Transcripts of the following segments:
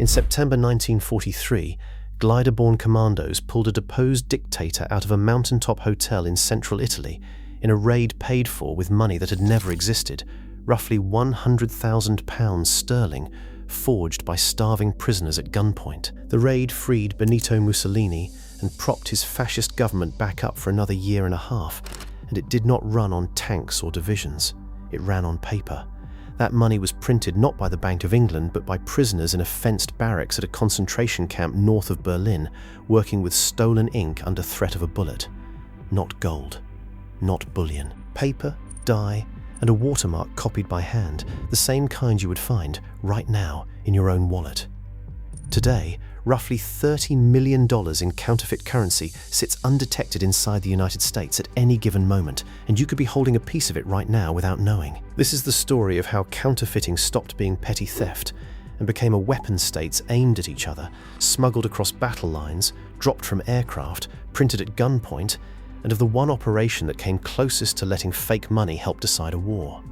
In September 1943, glider-borne commandos pulled a deposed dictator out of a mountaintop hotel in central Italy in a raid paid for with money that had never existed, roughly £100,000 sterling, forged by starving prisoners at gunpoint. The raid freed Benito Mussolini and propped his fascist government back up for another year and a half, and it did not run on tanks or divisions. It ran on paper. That money was printed not by the Bank of England, but by prisoners in a fenced barracks at a concentration camp north of Berlin, working with stolen ink under threat of a bullet. Not gold, not bullion. Paper, dye, and a watermark copied by hand, the same kind you would find right now in your own wallet. Today, roughly $30 million in counterfeit currency sits undetected inside the United States at any given moment, and you could be holding a piece of it right now without knowing. This is the story of how counterfeiting stopped being petty theft and became a weapon states aimed at each other, smuggled across battle lines, dropped from aircraft, printed at gunpoint, and of the one operation that came closest to letting fake money help decide a war.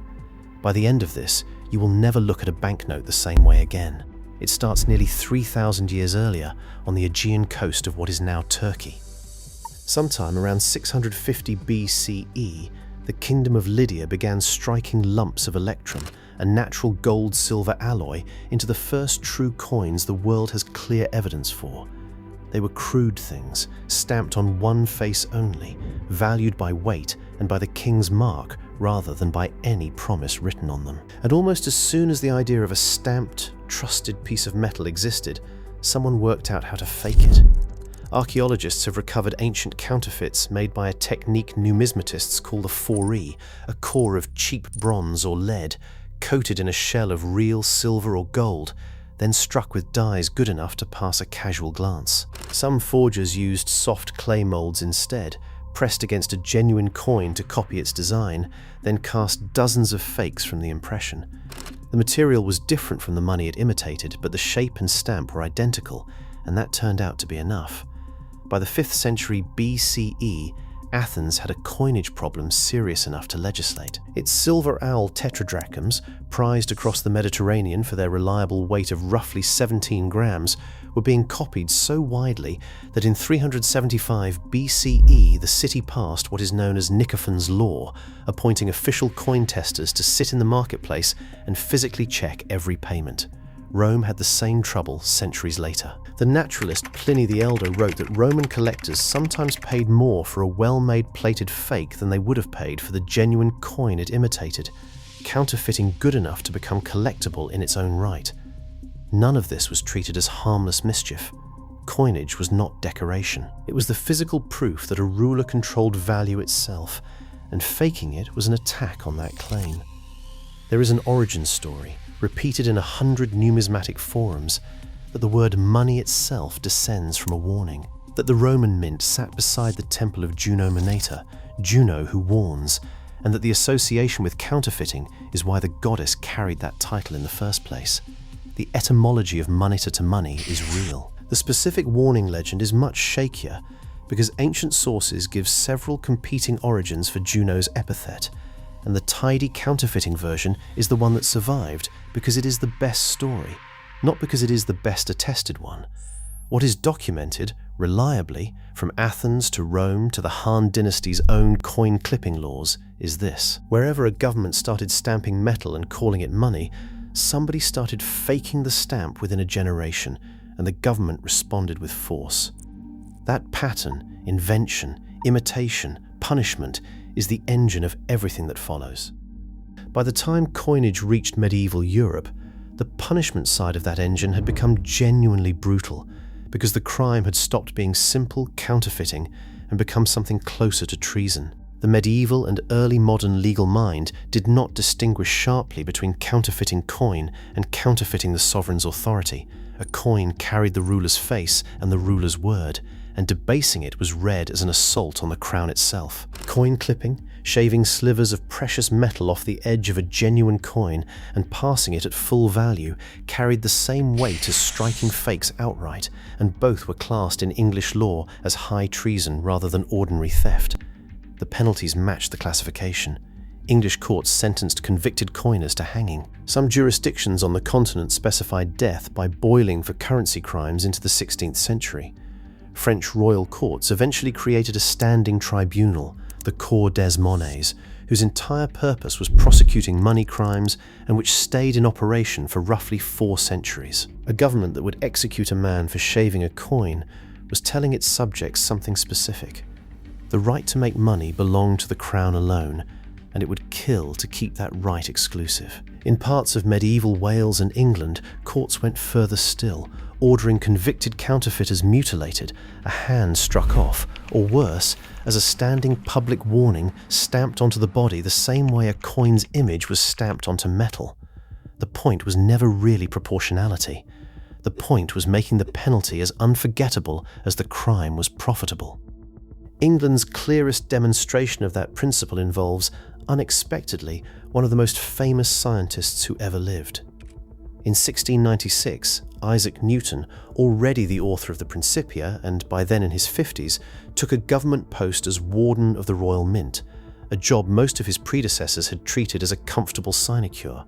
By the end of this, you will never look at a banknote the same way again. It starts nearly 3,000 years earlier on the Aegean coast of what is now Turkey. Sometime around 650 BCE, the kingdom of Lydia began striking lumps of electrum, a natural gold-silver alloy, into the first true coins the world has clear evidence for. They were crude things, stamped on one face only, valued by weight and by the king's mark rather than by any promise written on them. And almost as soon as the idea of a stamped, trusted piece of metal existed, someone worked out how to fake it. Archaeologists have recovered ancient counterfeits made by a technique numismatists call the 4E, a core of cheap bronze or lead, coated in a shell of real silver or gold, then struck with dyes good enough to pass a casual glance. Some forgers used soft clay molds instead, pressed against a genuine coin to copy its design, then cast dozens of fakes from the impression. The material was different from the money it imitated, but the shape and stamp were identical, and that turned out to be enough. By the 5th century BCE, Athens had a coinage problem serious enough to legislate. Its silver owl tetradrachms, prized across the Mediterranean for their reliable weight of roughly 17 grams, were being copied so widely that in 375 BCE the city passed what is known as Nicophon's Law, appointing official coin testers to sit in the marketplace and physically check every payment. Rome had the same trouble centuries later. The naturalist Pliny the Elder wrote that Roman collectors sometimes paid more for a well-made plated fake than they would have paid for the genuine coin it imitated, counterfeiting good enough to become collectible in its own right. None of this was treated as harmless mischief. Coinage was not decoration. It was the physical proof that a ruler controlled value itself, and faking it was an attack on that claim. There is an origin story, repeated in 100 numismatic forums, that the word money itself descends from a warning, that the Roman mint sat beside the temple of Juno Moneta, Juno who warns, and that the association with counterfeiting is why the goddess carried that title in the first place. The etymology of moneta to money is real. The specific warning legend is much shakier because ancient sources give several competing origins for Juno's epithet, and the tidy counterfeiting version is the one that survived because it is the best story, not because it is the best attested one. What is documented, reliably, from Athens to Rome to the Han dynasty's own coin clipping laws, is this. Wherever a government started stamping metal and calling it money, somebody started faking the stamp within a generation, and the government responded with force. That pattern, invention, imitation, punishment, is the engine of everything that follows. By the time coinage reached medieval Europe, the punishment side of that engine had become genuinely brutal, because the crime had stopped being simple counterfeiting and become something closer to treason. The medieval and early modern legal mind did not distinguish sharply between counterfeiting coin and counterfeiting the sovereign's authority. A coin carried the ruler's face and the ruler's word, and debasing it was read as an assault on the crown itself. Coin clipping, shaving slivers of precious metal off the edge of a genuine coin and passing it at full value, carried the same weight as striking fakes outright, and both were classed in English law as high treason rather than ordinary theft. The penalties matched the classification: English courts sentenced convicted coiners to hanging. Some jurisdictions on the continent specified death by boiling for currency crimes into the 16th century. French royal courts eventually created a standing tribunal, the Cour des Monnaies, whose entire purpose was prosecuting money crimes and which stayed in operation for roughly 4 centuries. A government that would execute a man for shaving a coin was telling its subjects something specific. The right to make money belonged to the crown alone, and it would kill to keep that right exclusive. In parts of medieval Wales and England, courts went further still, ordering convicted counterfeiters mutilated, a hand struck off, or worse, as a standing public warning stamped onto the body the same way a coin's image was stamped onto metal. The point was never really proportionality. The point was making the penalty as unforgettable as the crime was profitable. England's clearest demonstration of that principle involves, unexpectedly, one of the most famous scientists who ever lived. In 1696, Isaac Newton, already the author of the Principia and by then in his 50s, took a government post as Warden of the Royal Mint, a job most of his predecessors had treated as a comfortable sinecure.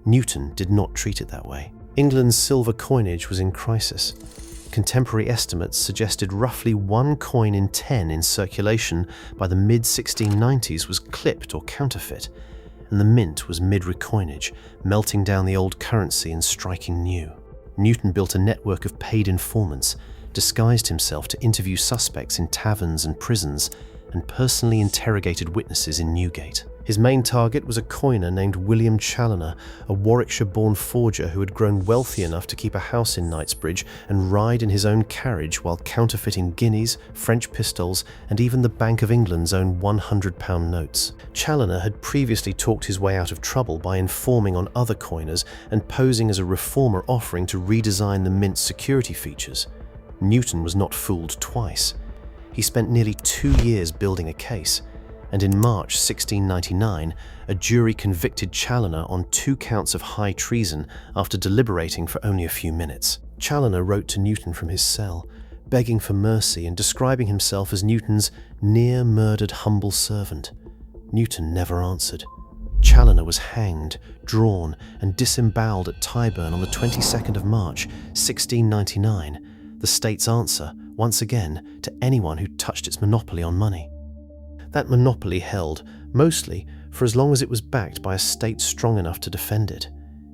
Newton did not treat it that way. England's silver coinage was in crisis. Contemporary estimates suggested roughly 1 coin in 10 in circulation by the mid-1690s was clipped or counterfeit, and the mint was mid-recoinage, melting down the old currency and striking new. Newton built a network of paid informants, disguised himself to interview suspects in taverns and prisons, and personally interrogated witnesses in Newgate. His main target was a coiner named William Challoner, a Warwickshire-born forger who had grown wealthy enough to keep a house in Knightsbridge and ride in his own carriage while counterfeiting guineas, French pistols, and even the Bank of England's own £100 notes. Challoner had previously talked his way out of trouble by informing on other coiners and posing as a reformer offering to redesign the mint's security features. Newton was not fooled twice. He spent nearly 2 years building a case, and in March 1699, a jury convicted Challoner on 2 counts of high treason after deliberating for only a few minutes. Challoner wrote to Newton from his cell, begging for mercy and describing himself as Newton's near-murdered humble servant. Newton never answered. Challoner was hanged, drawn, and disemboweled at Tyburn on the 22nd of March, 1699, the state's answer, once again, to anyone who touched its monopoly on money. That monopoly held, mostly, for as long as it was backed by a state strong enough to defend it.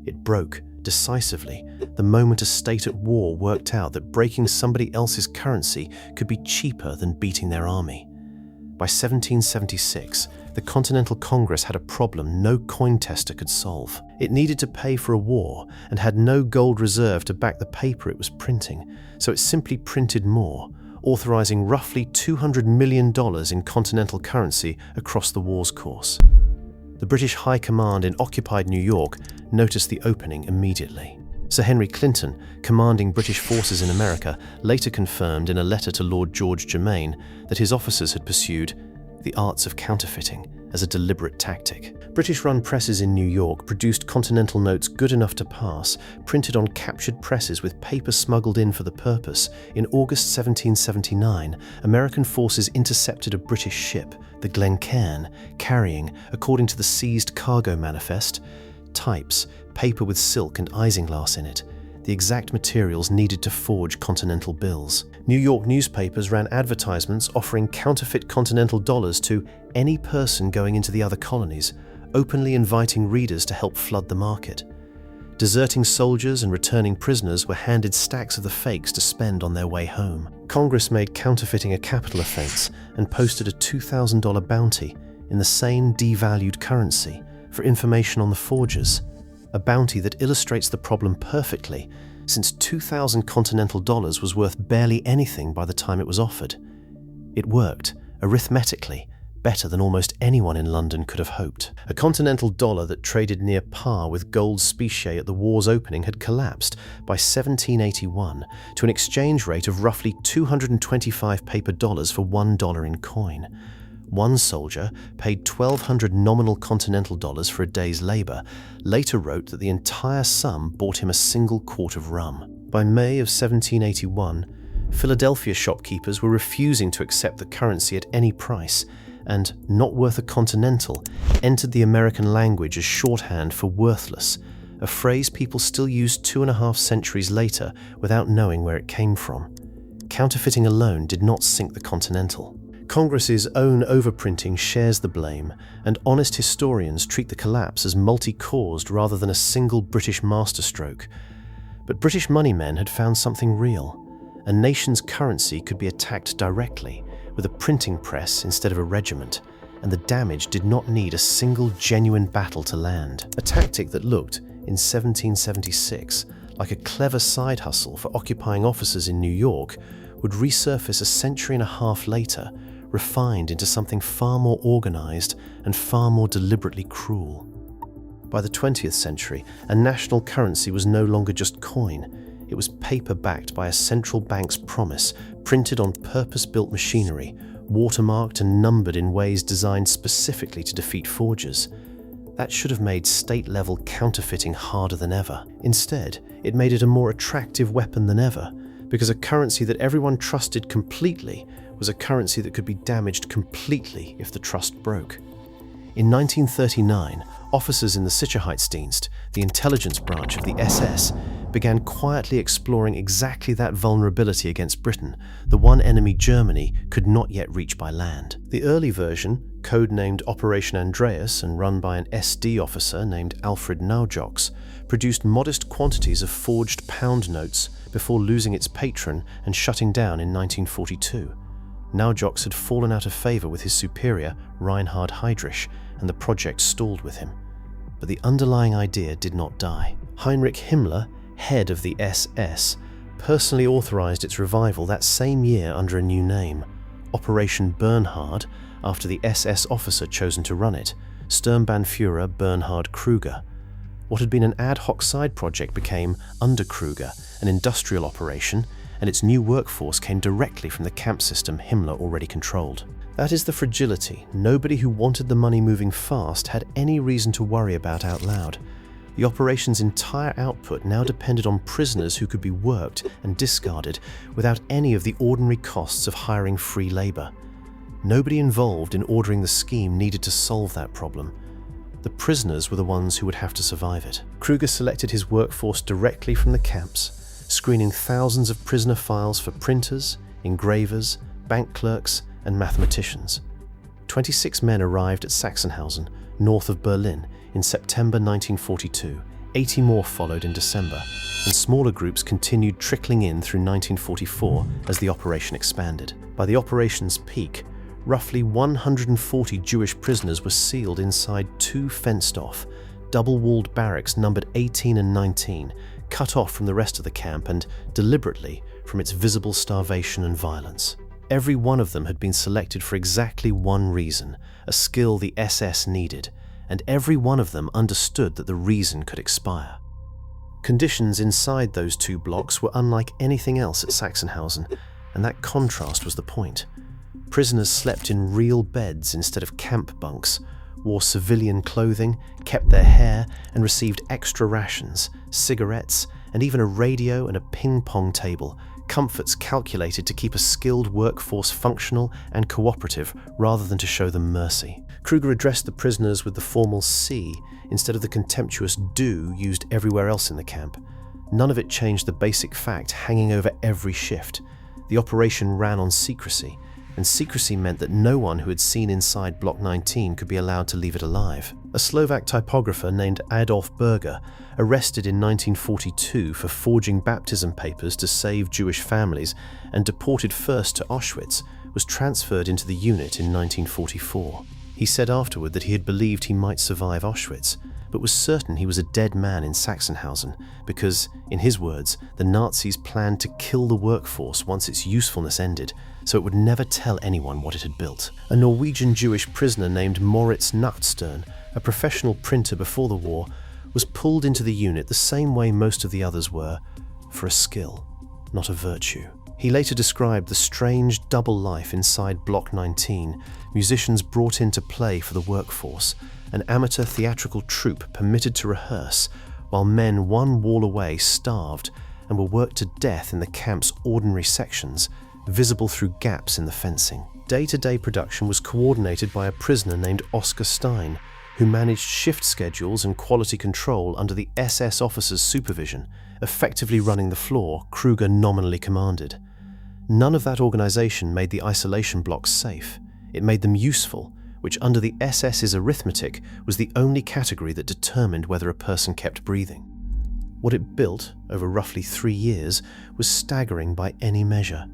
It broke, decisively, the moment a state at war worked out that breaking somebody else's currency could be cheaper than beating their army. By 1776, the Continental Congress had a problem no coin tester could solve. It needed to pay for a war and had no gold reserve to back the paper it was printing, so it simply printed more, authorizing roughly $200 million in continental currency across the war's course. The British High Command in occupied New York noticed the opening immediately. Sir Henry Clinton, commanding British forces in America, later confirmed in a letter to Lord George Germain that his officers had pursued the arts of counterfeiting as a deliberate tactic. British-run presses in New York produced continental notes good enough to pass, printed on captured presses with paper smuggled in for the purpose. In August 1779, American forces intercepted a British ship, the Glencairn, carrying, according to the seized cargo manifest, types, paper with silk and isinglass in it, the exact materials needed to forge continental bills. New York newspapers ran advertisements offering counterfeit continental dollars to any person going into the other colonies, openly inviting readers to help flood the market. Deserting soldiers and returning prisoners were handed stacks of the fakes to spend on their way home. Congress made counterfeiting a capital offense and posted a $2,000 bounty in the same devalued currency for information on the forgers, a bounty that illustrates the problem perfectly, since 2,000 continental dollars was worth barely anything by the time it was offered. It worked, arithmetically, better than almost anyone in London could have hoped. A continental dollar that traded near par with gold specie at the war's opening had collapsed by 1781 to an exchange rate of roughly 225 paper dollars for $1 in coin. One soldier, paid 1,200 nominal continental dollars for a day's labor, later wrote that the entire sum bought him a single quart of rum. By May of 1781, Philadelphia shopkeepers were refusing to accept the currency at any price, and "not worth a continental" entered the American language as shorthand for worthless, a phrase people still use 2.5 centuries later without knowing where it came from. Counterfeiting alone did not sink the Continental. Congress's own overprinting shares the blame, and honest historians treat the collapse as multi-caused rather than a single British masterstroke. But British moneymen had found something real. A nation's currency could be attacked directly, with a printing press instead of a regiment, and the damage did not need a single genuine battle to land. A tactic that looked, in 1776, like a clever side hustle for occupying officers in New York, would resurface a century and a half later, refined into something far more organized and far more deliberately cruel. By the 20th century, a national currency was no longer just coin. It was paper backed by a central bank's promise, printed on purpose-built machinery, watermarked and numbered in ways designed specifically to defeat forgers. That should have made state-level counterfeiting harder than ever. Instead, it made it a more attractive weapon than ever, because a currency that everyone trusted completely was a currency that could be damaged completely if the trust broke. In 1939, officers in the Sicherheitsdienst, the intelligence branch of the SS, began quietly exploring exactly that vulnerability against Britain, the one enemy Germany could not yet reach by land. The early version, codenamed Operation Andreas and run by an SD officer named Alfred Naujoks, produced modest quantities of forged pound notes before losing its patron and shutting down in 1942. Naujoks had fallen out of favor with his superior, Reinhard Heydrich, and the project stalled with him. But the underlying idea did not die. Heinrich Himmler, head of the SS, personally authorized its revival that same year under a new name, Operation Bernhard, after the SS officer chosen to run it, Sturmbannführer Bernhard Kruger. What had been an ad hoc side project became, under Kruger, an industrial operation, and its new workforce came directly from the camp system Himmler already controlled. That is the fragility nobody who wanted the money moving fast had any reason to worry about out loud. The operation's entire output now depended on prisoners who could be worked and discarded without any of the ordinary costs of hiring free labor. Nobody involved in ordering the scheme needed to solve that problem. The prisoners were the ones who would have to survive it. Kruger selected his workforce directly from the camps, screening thousands of prisoner files for printers, engravers, bank clerks, and mathematicians. 26 men arrived at Sachsenhausen, north of Berlin, in September 1942. 80 more followed in December, and smaller groups continued trickling in through 1944 as the operation expanded. By the operation's peak, roughly 140 Jewish prisoners were sealed inside 2 fenced-off, double-walled barracks numbered 18 and 19, cut off from the rest of the camp and, deliberately, from its visible starvation and violence. Every one of them had been selected for exactly one reason, a skill the SS needed, and every one of them understood that the reason could expire. Conditions inside those 2 blocks were unlike anything else at Sachsenhausen, and that contrast was the point. Prisoners slept in real beds instead of camp bunks, wore civilian clothing, kept their hair, and received extra rations, cigarettes, and even a radio and a ping-pong table, comforts calculated to keep a skilled workforce functional and cooperative rather than to show them mercy. Kruger addressed the prisoners with the formal Sie instead of the contemptuous Du used everywhere else in the camp. None of it changed the basic fact hanging over every shift. The operation ran on secrecy, and secrecy meant that no one who had seen inside Block 19 could be allowed to leave it alive. A Slovak typographer named Adolf Berger, arrested in 1942 for forging baptism papers to save Jewish families and deported first to Auschwitz, was transferred into the unit in 1944. He said afterward that he had believed he might survive Auschwitz, but was certain he was a dead man in Sachsenhausen because, in his words, the Nazis planned to kill the workforce once its usefulness ended, so it would never tell anyone what it had built. A Norwegian Jewish prisoner named Moritz Nachtstern, a professional printer before the war, was pulled into the unit the same way most of the others were, for a skill, not a virtue. He later described the strange double life inside Block 19, musicians brought in to play for the workforce, an amateur theatrical troupe permitted to rehearse, while men one wall away starved and were worked to death in the camp's ordinary sections, visible through gaps in the fencing. Day-to-day production was coordinated by a prisoner named Oskar Stein, who managed shift schedules and quality control under the SS officer's supervision, effectively running the floor Kruger nominally commanded. None of that organization made the isolation blocks safe. It made them useful, which under the SS's arithmetic was the only category that determined whether a person kept breathing. What it built over roughly 3 years was staggering by any measure.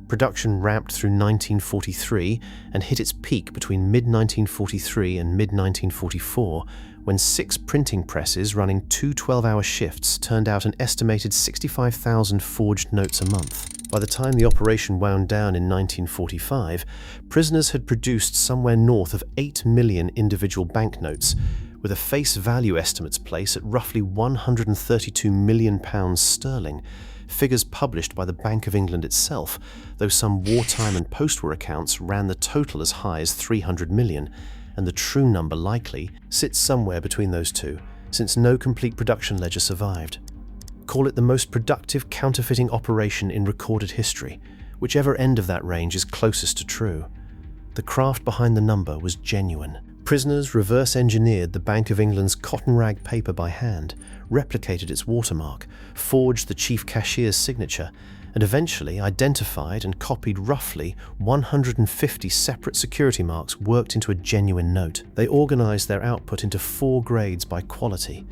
Production ramped through 1943 and hit its peak between mid-1943 and mid-1944, when 6 printing presses running 2 12-hour shifts turned out an estimated 65,000 forged notes a month. By the time the operation wound down in 1945, prisoners had produced somewhere north of 8 million individual banknotes, with a face value estimates place at roughly £132 million sterling, figures published by the Bank of England itself, though some wartime and post-war accounts ran the total as high as 300 million, and the true number likely sits somewhere between those two, since no complete production ledger survived. Call it the most productive counterfeiting operation in recorded history, whichever end of that range is closest to true. The craft behind the number was genuine. Prisoners reverse-engineered the Bank of England's cotton rag paper by hand, replicated its watermark, forged the chief cashier's signature, and eventually identified and copied roughly 150 separate security marks worked into a genuine note. They organized their output into 4 grades by quality,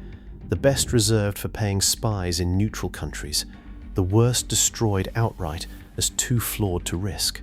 the best reserved for paying spies in neutral countries, the worst destroyed outright as too flawed to risk.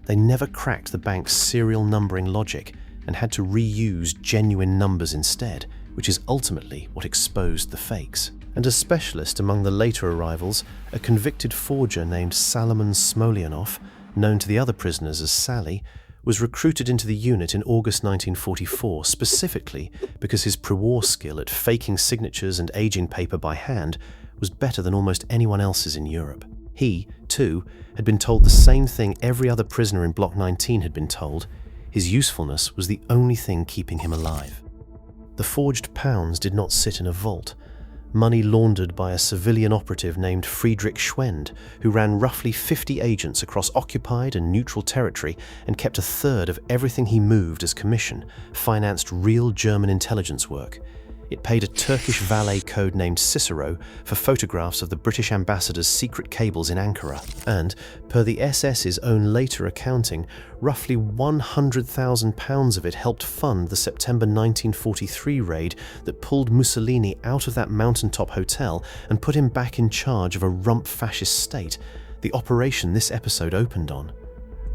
They never cracked the bank's serial numbering logic and had to reuse genuine numbers instead, which is ultimately what exposed the fakes. And a specialist among the later arrivals, a convicted forger named Salomon Smolyanov, known to the other prisoners as Sally, was recruited into the unit in August 1944 specifically because his pre-war skill at faking signatures and aging paper by hand was better than almost anyone else's in Europe. He, too, had been told the same thing every other prisoner in Block 19 had been told. His usefulness was the only thing keeping him alive. The forged pounds did not sit in a vault. Money laundered by a civilian operative named Friedrich Schwend, who ran roughly 50 agents across occupied and neutral territory and kept 1/3 of everything he moved as commission, financed real German intelligence work. It paid a Turkish valet codenamed Cicero for photographs of the British ambassador's secret cables in Ankara, and, per the SS's own later accounting, roughly £100,000 of it helped fund the September 1943 raid that pulled Mussolini out of that mountaintop hotel and put him back in charge of a rump fascist state, the operation this episode opened on.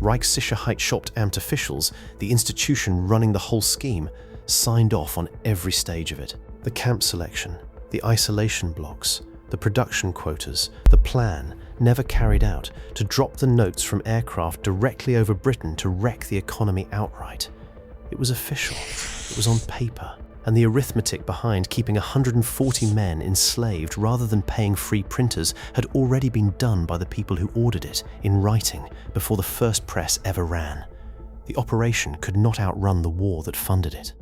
Reichssicherheitsamt officials, the institution running the whole scheme, signed off on every stage of it. The camp selection, the isolation blocks, the production quotas, the plan, never carried out, to drop the notes from aircraft directly over Britain to wreck the economy outright. It was official, it was on paper, and the arithmetic behind keeping 140 men enslaved rather than paying free printers had already been done by the people who ordered it in writing before the first press ever ran. The operation could not outrun the war that funded it.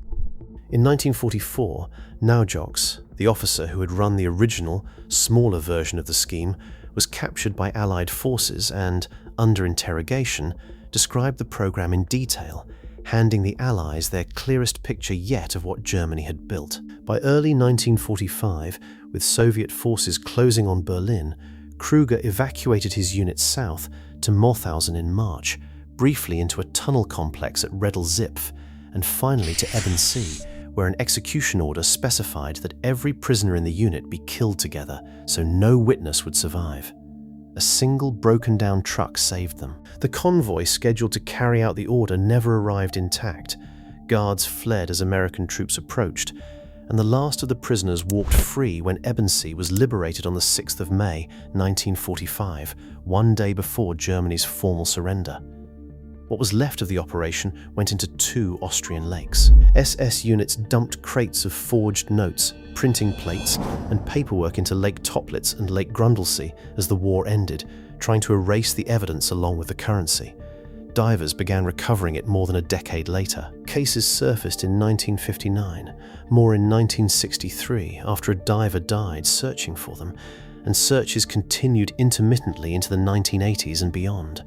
In 1944, Naujoks, the officer who had run the original, smaller version of the scheme, was captured by Allied forces and, under interrogation, described the program in detail, handing the Allies their clearest picture yet of what Germany had built. By early 1945, with Soviet forces closing on Berlin, Kruger evacuated his unit south to Mauthausen in March, briefly into a tunnel complex at Redl-Zipf, and finally to Ebensee, where an execution order specified that every prisoner in the unit be killed together so no witness would survive. A single broken-down truck saved them. The convoy scheduled to carry out the order never arrived intact. Guards fled as American troops approached, and the last of the prisoners walked free when Ebensee was liberated on the 6th of May, 1945, one day before Germany's formal surrender. What was left of the operation went into 2 Austrian lakes. SS units dumped crates of forged notes, printing plates, and paperwork into Lake Toplitz and Lake Grundlsee as the war ended, trying to erase the evidence along with the currency. Divers began recovering it more than a decade later. Cases surfaced in 1959, more in 1963 after a diver died searching for them, and searches continued intermittently into the 1980s and beyond.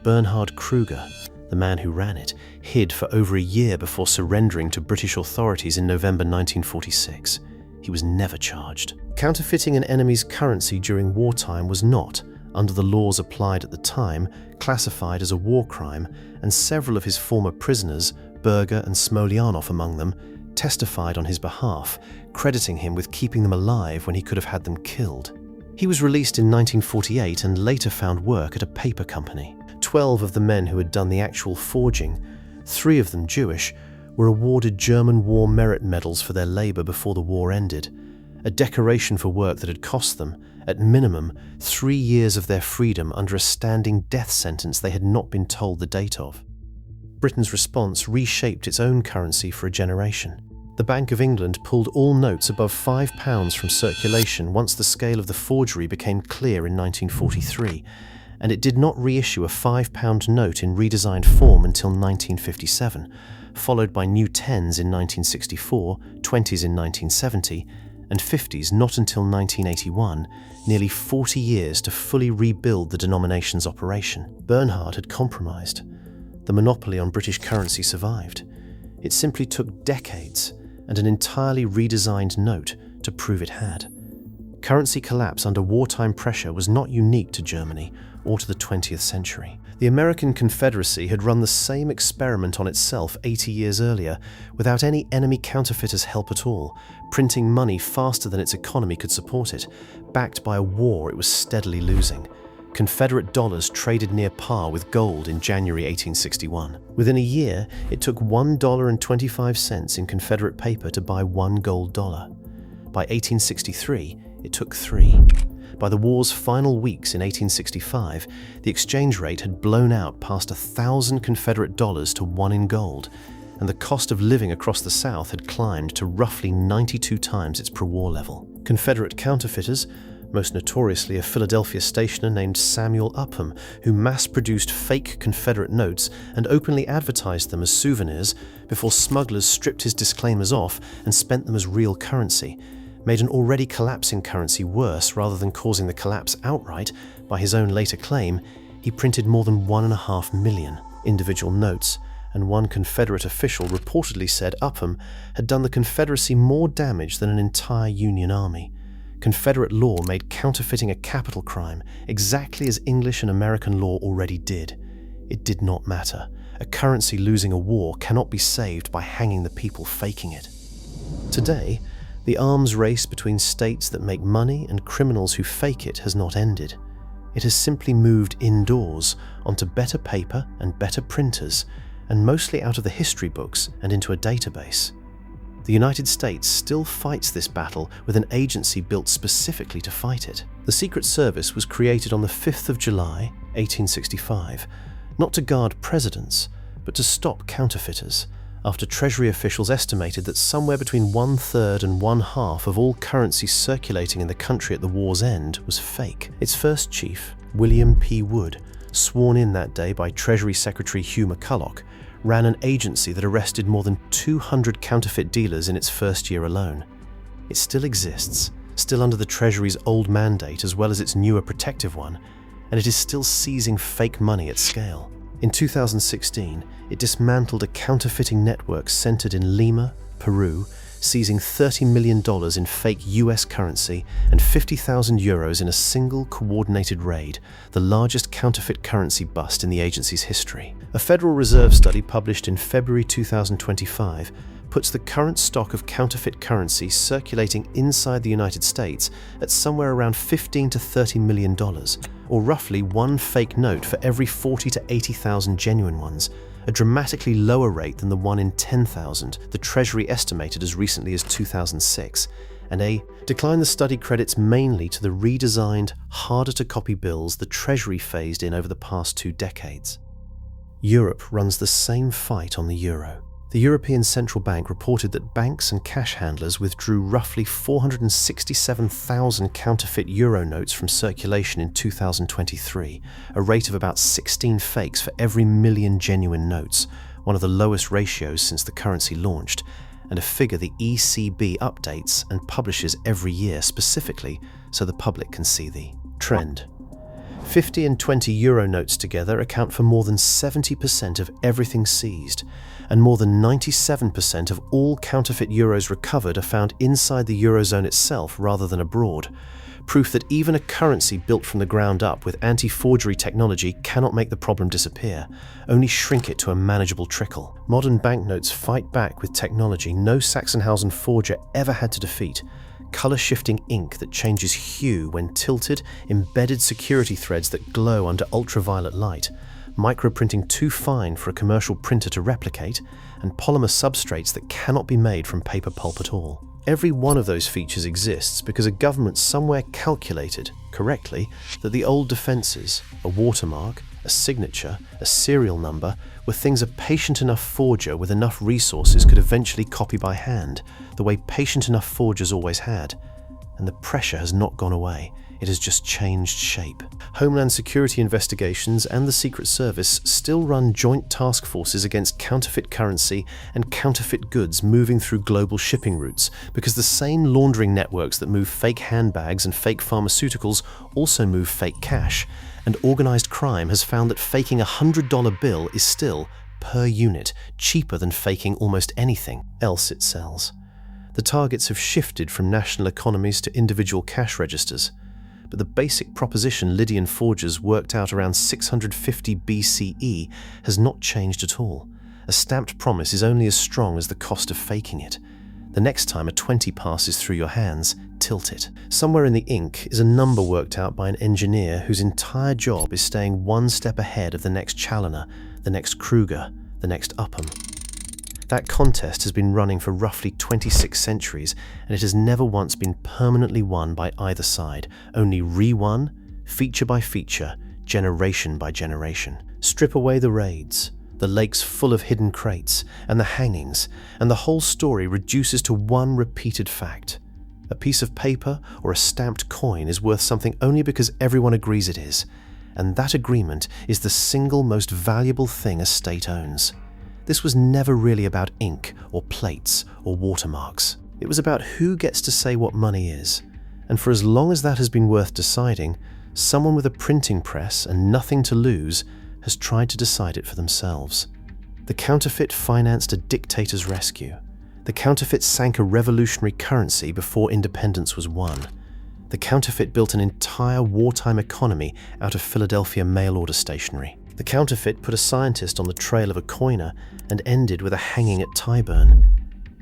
Bernhard Kruger, the man who ran it, hid for over a year before surrendering to British authorities in November 1946. He was never charged. Counterfeiting an enemy's currency during wartime was not, under the laws applied at the time, classified as a war crime, and several of his former prisoners, Berger and Smolyanov among them, testified on his behalf, crediting him with keeping them alive when he could have had them killed. He was released in 1948 and later found work at a paper company. 12 of the men who had done the actual forging, 3 of them Jewish, were awarded German War Merit Medals for their labour before the war ended, a decoration for work that had cost them, at minimum, 3 years of their freedom under a standing death sentence they had not been told the date of. Britain's response reshaped its own currency for a generation. The Bank of England pulled all notes above £5 from circulation once the scale of the forgery became clear in 1943, and it did not reissue a £5 note in redesigned form until 1957, followed by new 10s in 1964, 20s in 1970, and 50s not until 1981, nearly 40 years to fully rebuild the denomination's operation. Bernhard had compromised. The monopoly on British currency survived. It simply took decades and an entirely redesigned note to prove it had. Currency collapse under wartime pressure was not unique to Germany or to the 20th century. The American Confederacy had run the same experiment on itself 80 years earlier, without any enemy counterfeiters' help at all, printing money faster than its economy could support it, backed by a war it was steadily losing. Confederate dollars traded near par with gold in January 1861. Within a year, it took $1.25 in Confederate paper to buy $1 gold dollar. By 1863, it took 3. By the war's final weeks in 1865, the exchange rate had blown out past 1,000 Confederate dollars to 1 in gold, and the cost of living across the South had climbed to roughly 92 times its pre-war level. Confederate counterfeiters, most notoriously a Philadelphia stationer named Samuel Upham, who mass-produced fake Confederate notes and openly advertised them as souvenirs before smugglers stripped his disclaimers off and spent them as real currency, made an already collapsing currency worse rather than causing the collapse outright. By his own later claim, he printed more than 1.5 million individual notes, and one Confederate official reportedly said Upham had done the Confederacy more damage than an entire Union army. Confederate law made counterfeiting a capital crime, exactly as English and American law already did. It did not matter. A currency losing a war cannot be saved by hanging the people faking it. Today, the arms race between states that make money and criminals who fake it has not ended. It has simply moved indoors, onto better paper and better printers, and mostly out of the history books and into a database. The United States still fights this battle with an agency built specifically to fight it. The Secret Service was created on the 5th of July, 1865, not to guard presidents, but to stop counterfeiters, after Treasury officials estimated that somewhere between 1/3 and 1/2 of all currency circulating in the country at the war's end was fake. Its first chief, William P. Wood, sworn in that day by Treasury Secretary Hugh McCulloch, ran an agency that arrested more than 200 counterfeit dealers in its first year alone. It still exists, still under the Treasury's old mandate as well as its newer protective one, and it is still seizing fake money at scale. In 2016, it dismantled a counterfeiting network centered in Lima, Peru, seizing $30 million in fake US currency and 50,000 euros in a single coordinated raid, the largest counterfeit currency bust in the agency's history. A Federal Reserve study published in February 2025 puts the current stock of counterfeit currency circulating inside the United States at somewhere around $15 to $30 million, or roughly one fake note for every 40 to 80,000 genuine ones, a dramatically lower rate than the 1 in 10,000 the Treasury estimated as recently as 2006, and a decline the study credits mainly to the redesigned, harder-to-copy bills the Treasury phased in over the past 2 decades. Europe runs the same fight on the euro. The European Central Bank reported that banks and cash handlers withdrew roughly 467,000 counterfeit euro notes from circulation in 2023, a rate of about 16 fakes for every million genuine notes, one of the lowest ratios since the currency launched, and a figure the ECB updates and publishes every year specifically so the public can see the trend. 50 and 20 euro notes together account for more than 70% of everything seized, and more than 97% of all counterfeit euros recovered are found inside the Eurozone itself rather than abroad. Proof that even a currency built from the ground up with anti-forgery technology cannot make the problem disappear, only shrink it to a manageable trickle. Modern banknotes fight back with technology no Sachsenhausen forger ever had to defeat. Color-shifting ink that changes hue when tilted, embedded security threads that glow under ultraviolet light, microprinting too fine for a commercial printer to replicate, and polymer substrates that cannot be made from paper pulp at all. Every one of those features exists because a government somewhere calculated, correctly, that the old defences, a watermark, a signature, a serial number, were things a patient enough forger with enough resources could eventually copy by hand, the way patient enough forgers always had. And the pressure has not gone away. It has just changed shape. Homeland Security investigations and the Secret Service still run joint task forces against counterfeit currency and counterfeit goods moving through global shipping routes, because the same laundering networks that move fake handbags and fake pharmaceuticals also move fake cash, and organized crime has found that faking a $100 bill is still, per unit, cheaper than faking almost anything else it sells. The targets have shifted from national economies to individual cash registers, but the basic proposition Lydian forgers worked out around 650 BCE has not changed at all. A stamped promise is only as strong as the cost of faking it. The next time a 20 passes through your hands, tilt it. Somewhere in the ink is a number worked out by an engineer whose entire job is staying one step ahead of the next Challoner, the next Kruger, the next Upham. That contest has been running for roughly 26 centuries, and it has never once been permanently won by either side, only re-won, feature by feature, generation by generation. Strip away the raids, the lakes full of hidden crates, and the hangings, and the whole story reduces to one repeated fact. A piece of paper or a stamped coin is worth something only because everyone agrees it is, and that agreement is the single most valuable thing a state owns. This was never really about ink or plates or watermarks. It was about who gets to say what money is, and for as long as that has been worth deciding, someone with a printing press and nothing to lose has tried to decide it for themselves. The counterfeit financed a dictator's rescue. The counterfeit sank a revolutionary currency before independence was won. The counterfeit built an entire wartime economy out of Philadelphia mail-order stationery. The counterfeit put a scientist on the trail of a coiner and ended with a hanging at Tyburn.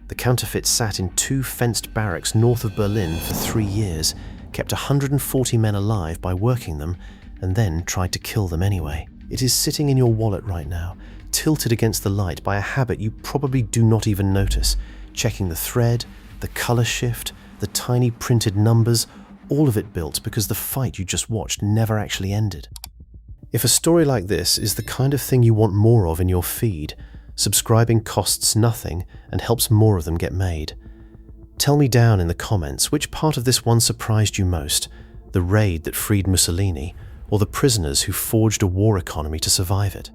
The counterfeit sat in 2 fenced barracks north of Berlin for 3 years, kept 140 men alive by working them, and then tried to kill them anyway. It is sitting in your wallet right now, tilted against the light by a habit you probably do not even notice, checking the thread, the color shift, the tiny printed numbers, all of it built because the fight you just watched never actually ended. If a story like this is the kind of thing you want more of in your feed, subscribing costs nothing and helps more of them get made. Tell me down in the comments which part of this one surprised you most, the raid that freed Mussolini, or the prisoners who forged a war economy to survive it.